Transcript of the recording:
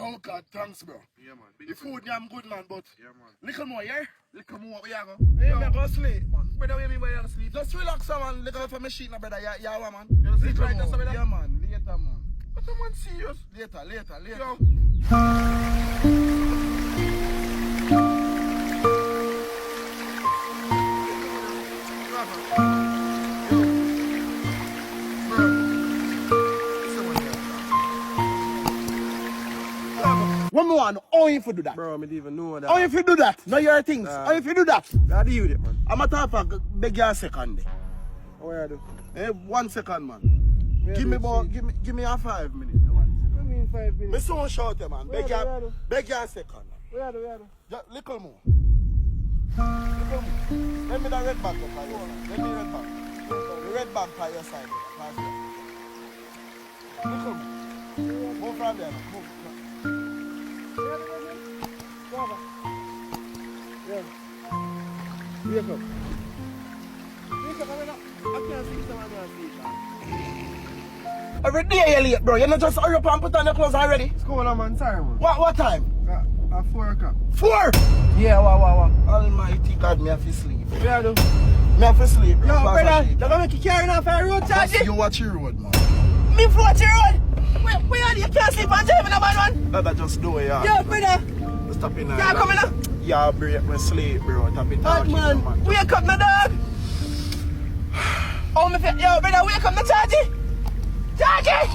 Oh God, thanks, bro. Yeah, man. The food damn good, man, but Yeah, man. little more, yeah? Little more, we are go. Hey, me go sleep, man. Brother, where me where you sleep? Just relax, man. Look out for my sheet, now, brother. Yeah, man. You sleep Little right now, more. brother? Yeah, man. Later, man. But the man serious. Later. Yo. One more, how if you do that? Bro, I didn't even know that. How if you do that? Know your things. How if you do that? I deal with it, man. I'm a talk for beg you a second. What you do? 1 second, man. Give me a 5 minutes. What do you mean 5 minutes? Me so short, man. Beg you a second. Where do? Just little more. Let me the red bag up by your side. Let me red bag. The red bag by your side. Little more. Move from there. Move. Yeah. Wake up. I can't see someone else. Every day you're late, bro. You not just hurry up and put on your clothes already. What's going on, man? Time, man. What time? At 4 o'clock. 4? Yeah, what? Almighty God, me have to sleep. What you do? Me have to sleep, bro. Yo, brother, you're gonna make you carrying off a road charge? You watch your road, man. Me for watch your road? Where are you? You can't sleep on driving a bad one? That just do it, yeah. Yo, brother. Stop in there. Yeah, come in now. Yeah, break my sleep, bro. Tap it Bad man. Wake up, my dog. Oh, me feel. Yo, brother, wake up, my charge. Charge!